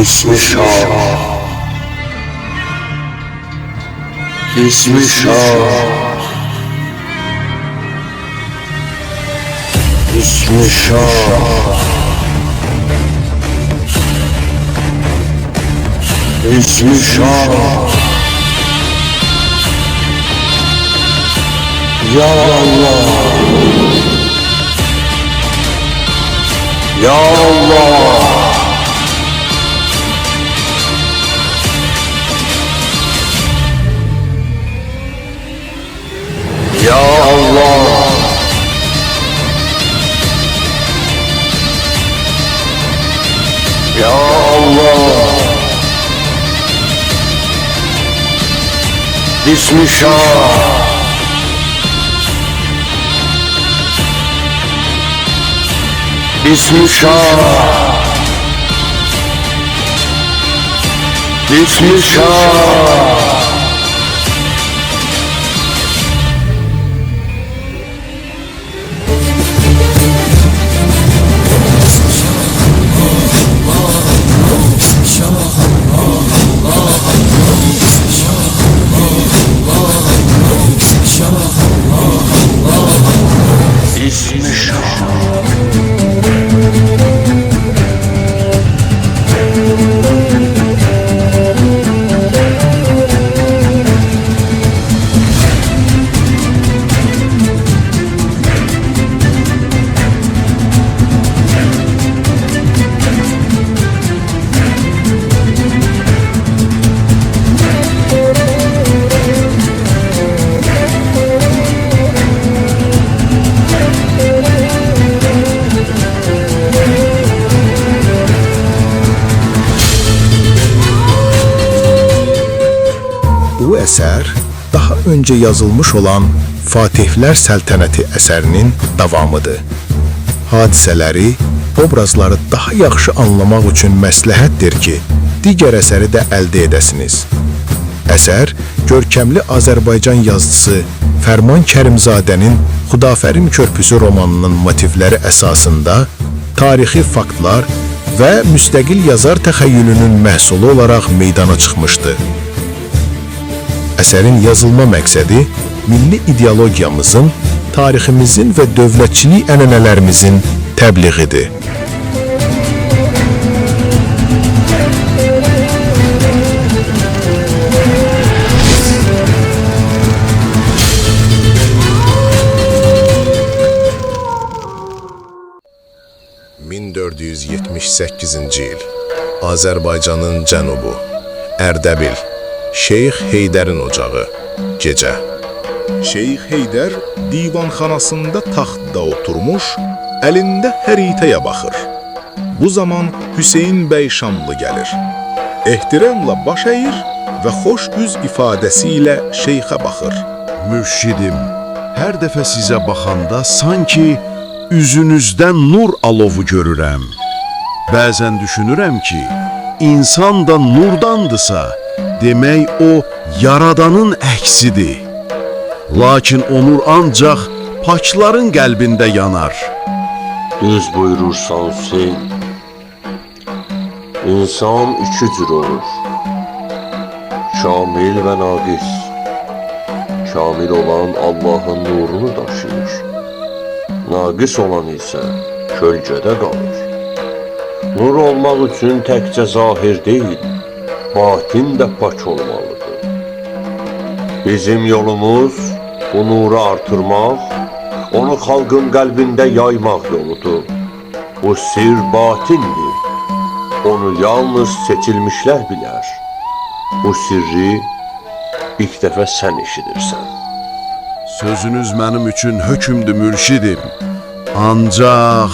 İsmi Şah, İsmi Şah, İsmi Şah, İsmi Şah. Ya Allah, Ya Allah, Ya Allah, Ya Allah, İsmi Şah, İsmi Şah, İsmi Şah. İsmi Şah. Bu əsər daha öncə yazılmış olan Fatihlər Səltənəti əsərinin davamıdır. Hadisələri, obrazları daha yaxşı anlamaq üçün məsləhətdir ki, digər əsəri də əldə edəsiniz. Əsər, görkəmli Azərbaycan yazıcısı Fərman Kərimzadənin Xudafərim Körpüsü romanının motivləri əsasında tarixi faktlar və müstəqil yazar təxəyyülünün məhsulu olaraq meydana çıxmışdı. Əsərin yazılma məqsədi milli ideologiyamızın, tariximizin və dövlətçilik ənənələrimizin təbliğidir. ...1478-ci il, Azərbaycanın cənubu, Ərdəbil, Şeyx Heydərin ocağı, gecə. Şeyx Heydər divanxanasında taxtda oturmuş, əlində xəritəyə baxır. Bu zaman Hüseyin bəy Şamlı gəlir. Ehtiramla baş əyir və xoş üz ifadəsi ilə şeyxə baxır. Mürşidim, hər dəfə sizə baxanda sanki üzünüzdən nur alovu görürəm. Bəzən düşünürəm ki, insan da nurdandırsa, demək o, yaradanın əksidir. Lakin o nur ancaq pakların qəlbində yanar. Düz buyurursan Hüseyin. İnsan iki cür olur. Kamil və naqis. Kamil olan Allahın nurunu daşıyır. Naqis olan isə kölgədə qalır. Nur olmaq üçün təkcə zahir deyil, batin də pak olmalıdır. Bizim yolumuz bu nuru artırmaq, onu xalqın qəlbində yaymaq yoludur. Bu sir batindir. Onu yalnız seçilmişlər bilər. Bu sirri ilk dəfə sən eşidirsən. Sözünüz mənim üçün hökmdür mürşidim. Ancaq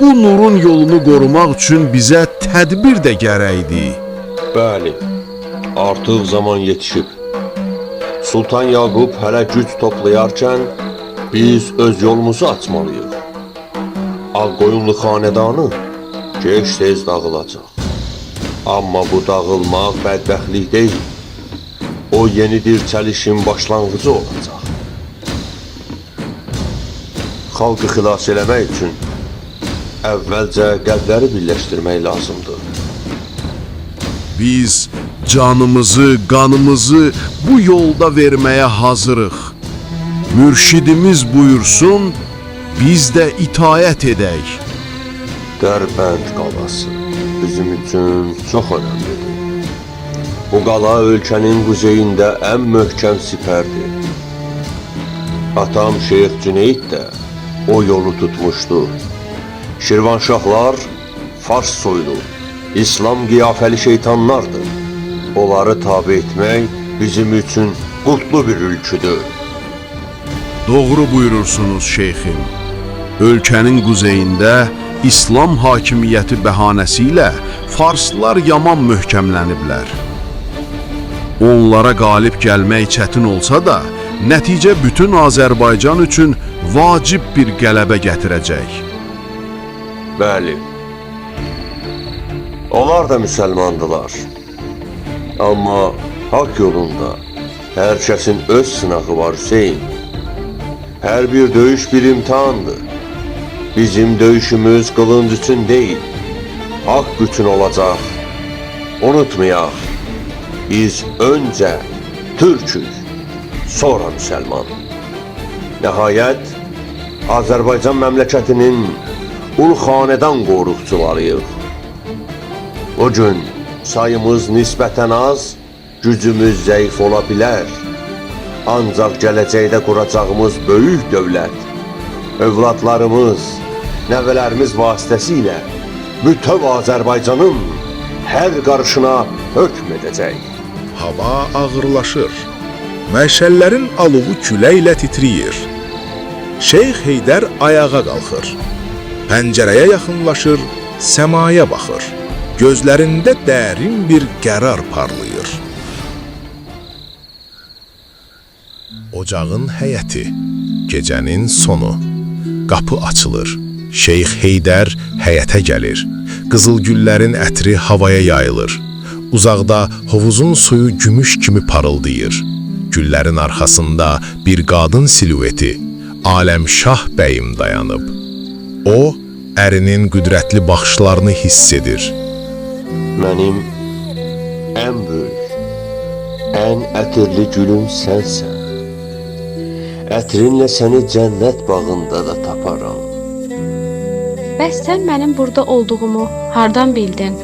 bu nurun yolunu qorumaq üçün bizə tədbir də gərəkdir. Bəli, artıq zaman yetişib. Sultan Yaqub hələ güc toplayarkən biz öz yolumuzu açmalıyıq. Ağqoyunlu xanedanı gec-tez dağılacaq. Amma bu dağılmaq bədbəxtlik deyil. O yeni dirçəlişin başlanğıcı olacaq. Xalqı xilas eləmək üçün əvvəlcə qəlbləri birləşdirmək lazımdır. Biz canımızı, qanımızı bu yolda verməyə hazırıq. Mürşidimiz buyursun, biz də itayət edək. Dərbənd qalası bizim üçün çox önəmlidir. Bu qala ölkənin quzeyində ən möhkəm sipərdir. Atam Şeyx Cüneyd də o yolu tutmuşdu. Şirvanşahlar Fars soylu, İslam qiyafəli şeytanlardır. Onları tabi etmək bizim üçün qurtlu bir ülküdür. Doğru buyurursunuz şeyxim. Ölkənin quzeyində İslam hakimiyyəti bəhanəsi ilə Farslar yaman möhkəmləniblər. Onlara qalib gəlmək çətin olsa da, nəticə bütün Azərbaycan üçün vacib bir qələbə gətirəcək. Bəli, onlar da müsəlmandılar. Amma haqq yolunda hər kəsin öz sınağı var Hüseyin. Hər bir döyüş bir imtihandır. Bizim döyüşümüz qılınc üçün deyil, haqq üçün olacaq. Unutmayaq, biz öncə Türkük, sonra müsəlman. Nəhayət, Azərbaycan məmləkətinin ul xanədan qoruqçularıyıq. O gün sayımız nisbətən az, gücümüz zəif ola bilər. Ancaq gələcəkdə quracağımız böyük dövlət, övladlarımız, nəvələrimiz vasitəsilə bütöv Azərbaycanın hər qarışına hökm edəcək. Hava ağırlaşır. Məşəllərin alovu küləklə titriyir. Şeyx Heydər ayağa qalxır. Pəncərəyə yaxınlaşır, səmaya baxır. Gözlərində dərin bir qərar parlayır. Ocağın həyəti, gecənin sonu. Qapı açılır. Şeyx Heydər həyətə gəlir. Qızıl güllərin ətri havaya yayılır. Uzaqda hovuzun suyu gümüş kimi parıldayır. Güllərin arxasında bir qadın silueti, Aləmşah bəyim dayanıb. O, ərinin qüdrətli baxışlarını hiss edir. Mənim ən böyük, ən ətirli gülüm sənsən. Ətrinlə səni cənnət bağında da taparam. Bəs sən mənim burada olduğumu hardan bildin?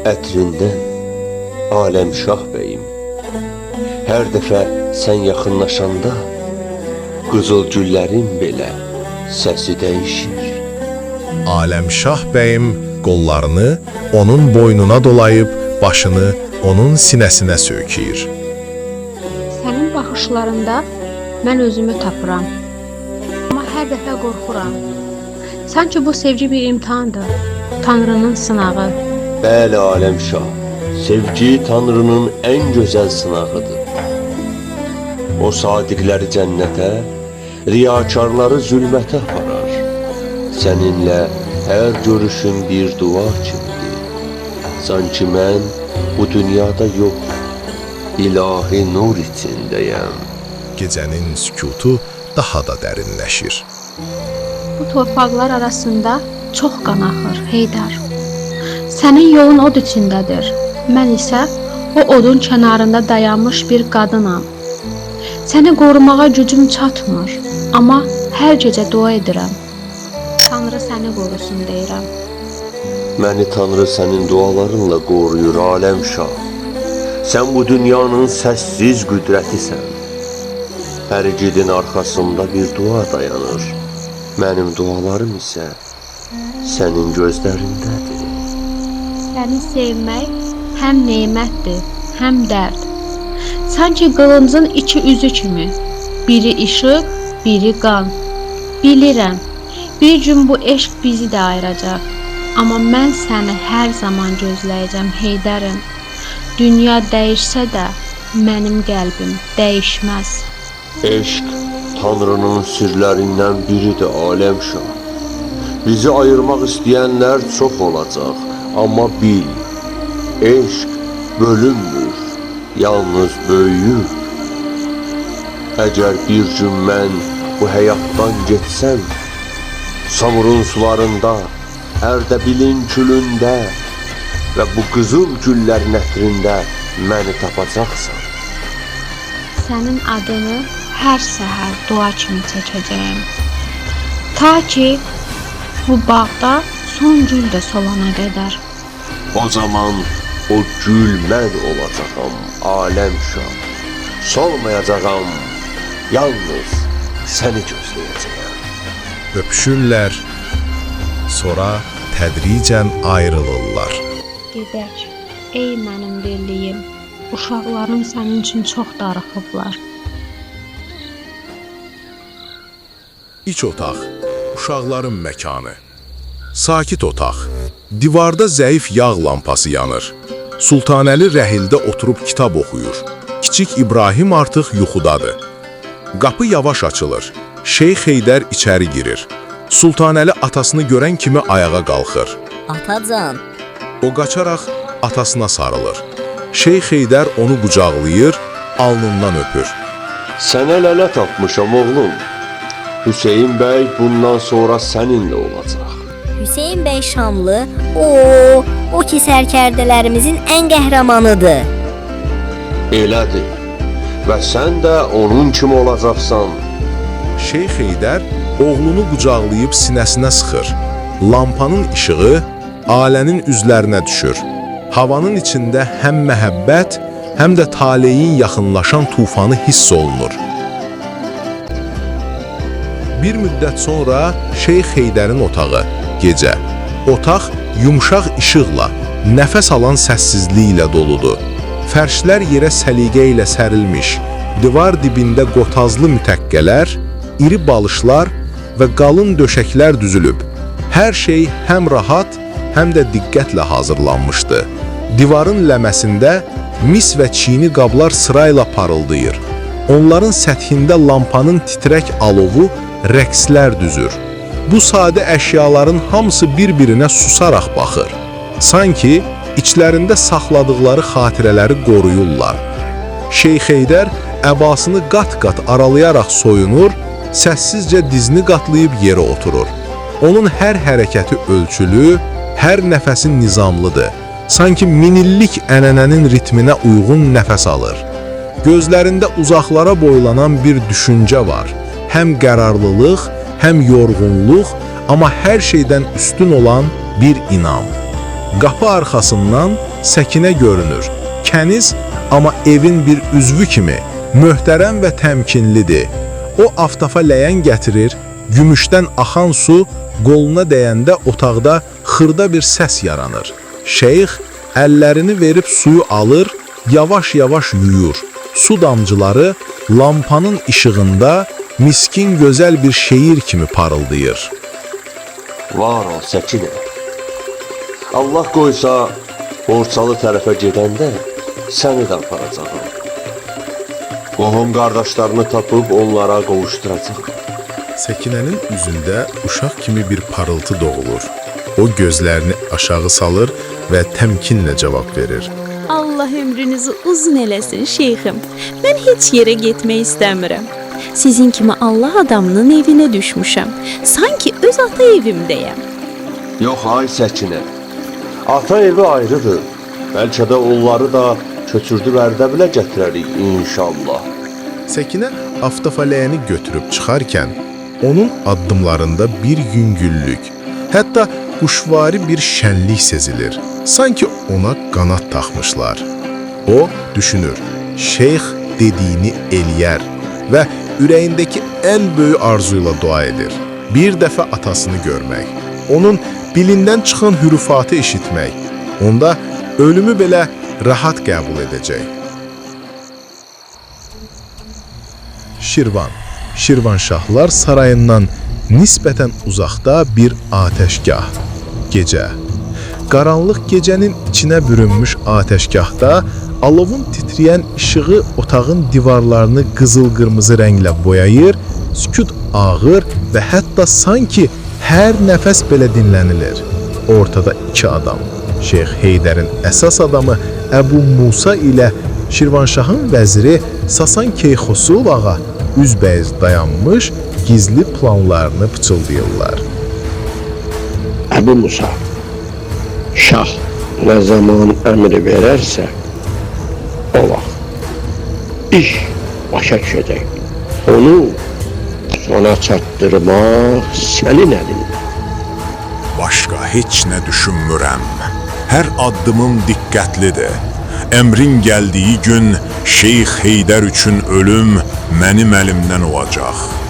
Ətrindən, Aləmşah bəyim. Hər dəfə sən yaxınlaşanda, qızıl güllərin belə səsi dəyişir. Aləmşah bəyim qollarını onun boynuna dolayıb, başını onun sinəsinə söykəyir. Sənin baxışlarında mən özümü tapıram. Amma hər dəfə qorxuram. Sanki bu sevgi bir imtihandır, Tanrının sınağı. Bəli, Aləmşah, sevgi Tanrının ən gözəl sınağıdır. O sadiqləri cənnətə, riyakarları zülmətə aparar. Səninlə hər görüşüm bir dua kimidir. Sanki mən bu dünyada yox, ilahi nur içindəyəm. Gecənin sükutu daha da dərinləşir. Bu torpaqlar arasında çox qan axır, Heydər. Sənin yolun od içindədir. Mən isə o odun kənarında dayanmış bir qadınam. Səni qorumağa gücüm çatmır, amma hər gecə dua edirəm. Tanrı səni qorusun deyirəm. Məni Tanrı sənin dualarınla qoruyur, Aləmşah. Sən bu dünyanın səssiz qüdrətisən. Hər igidin arxasında bir dua dayanır. Mənim dualarım isə sənin gözlərindədir. Səni sevmək həm nemətdir, həm dərd. Sanki qılıncın iki üzü kimi. Biri işıq, biri qan. Bilirəm, bir gün bu eşq bizi də ayıracaq. Amma mən səni hər zaman gözləyəcəm, Heydərim. Dünya dəyişsə də mənim qəlbim dəyişməz. Eşq Tanrının sirlərindən biridir, Aləmşah. Bizi ayırmaq istəyənlər çox olacaq, amma bil, eşq bölünmür, yalnız böyüyür. Əgər bir gün mən bu həyatdan getsəm, Samurun sularında, Ərdəbilin külündə, və bu qızıl güllərin ətrində məni tapacaqsan. Sənin adını hər səhər dua kimi çəkəcəyəm. Ta ki bu bağda son gül də solana qədər. O zaman o gül mən olacağam, aləm şah. Solmayacağam, yalnız səni gözləyəcəyəm. Öpüşürlər, sonra tədricən ayrılırlar. Gedək, ey mənim birliyim, uşaqlarım sənin üçün çox darıxıblar. İç otaq, uşaqların məkanı. Sakit otaq, divarda zəif yağ lampası yanır. Sultanəli rəhildə oturub kitab oxuyur. Kiçik İbrahim artıq yuxudadır. Qapı yavaş açılır. Şeyx Heydər içəri girir. Sultanəli atasını görən kimi ayağa qalxır. Atacan, O qaçaraq atasına sarılır. Şeyx Heydər onu qucaqlayır, alnından öpür. Sənə lələ tapmışam oğlum. Hüseyin bəy bundan sonra səninlə olacaq. Hüseyin bəy Şamlı, o ki sərkərdələrimizin ən qəhrəmanıdır. Elədir. Və sən də onun kimi olacaqsan. Şeyx Heydər oğlunu qucaqlayıb sinəsinə sıxır. Lampanın işığı alənin üzlərinə düşür. Havanın içində həm məhəbbət, həm də taleyin yaxınlaşan tufanı hiss olunur. Bir müddət sonra Şeyx Heydərin otağı, gecə. Otaq yumşaq işıqla, nəfəs alan səssizliklə doludur. Fərşlər yerə səliqə ilə sərilmiş, divar dibində qotazlı mütəqqələr, iri balışlar və qalın döşəklər düzülüb. Hər şey həm rahat, həm də diqqətlə hazırlanmışdı. Divarın ləməsində mis və çini qablar sırayla parıldayır. Onların səthində lampanın titrək alovu rəqslər düzür. Bu sadə əşyaların hamısı bir-birinə susaraq baxır. Sanki içlərində saxladıqları xatirələri qoruyurlar. Şeyx Heydər əbasını qat-qat aralayaraq soyunur, səssizcə dizini qatlayıb yerə oturur. Onun hər hərəkəti ölçülü, hər nəfəsi nizamlıdır. Sanki minillik ənənənin ritminə uyğun nəfəs alır. Gözlərində uzaqlara boylanan bir düşüncə var. Həm qərarlılıq, həm yorğunluq, amma hər şeydən üstün olan bir inam. Qapı arxasından Səkinə görünür. Kəniz, amma evin bir üzvü kimi, möhtərəm və təmkinlidir. O aftafa ləyən gətirir, gümüşdən axan su qoluna dəyəndə otaqda xırda bir səs yaranır. Şeyx əllərini verib suyu alır, yavaş-yavaş yuyur. Su damcıları lampanın işığında miskin gözəl bir şeir kimi parıldayır. Var ol Səkinə. Allah qoysa, Borçalı tərəfə gedəndə səni də aparacağam. Qohum qardaşlarını tapıb onlara qovuşduracaq. Səkinənin üzündə uşaq kimi bir parıltı doğulur. O gözlərini aşağı salır və təmkinlə cavab verir. Allah ömrünüzü uzun eləsin şeyxim. Mən heç yerə getmək istəmirəm. Sizin kimi Allah adamının evinə düşmüşəm. Sanki öz ata evimdəyəm. Yox ay Səkinə. Ata evi ayrıdır. Bəlkə də onları da köçürdüb Ərdəbilə gətirərik inşallah. Səkinə aftafaləyəni götürüb çıxarkən onun addımlarında bir yüngüllük, hətta quşvari bir şənlik sezilir. Sanki ona qanat taxmışlar. O düşünür, şeyx dediyini eləyər və ürəyindəki ən böyük arzuyla dua edir. Bir dəfə atasını görmək, onun dilindən çıxan hürufatı eşitmək, onda ölümü belə rahat qəbul edəcək. Şirvanşahlar sarayından nisbətən uzaqda bir atəşgah. Gecə. Qaranlıq gecənin içinə bürünmüş atəşgahda alovun titrəyən işığı otağın divarlarını qızıl-qırmızı rənglə boyayır, sükut ağır və hətta sanki hər nəfəs belə dinlənilir. Ortada iki adam. Şeyx Heydərin əsas adamı Əbu Musa ilə Şirvanşahın vəziri Sasan Keyxosrov ağa üzbəyiz dayanmış, gizli planlarını pıçıldayırlar. Əbu Musa, şah nə zaman əmri verərsə, o vaxt iş başa düşəcək. Onu sona çatdırmaq sənin əlində. Başqa heç nə düşünmürəm. Hər addımım diqqətlidir. Əmrin gəldiyi gün Şeyx Heydər üçün ölüm mənim əlimdən olacaq.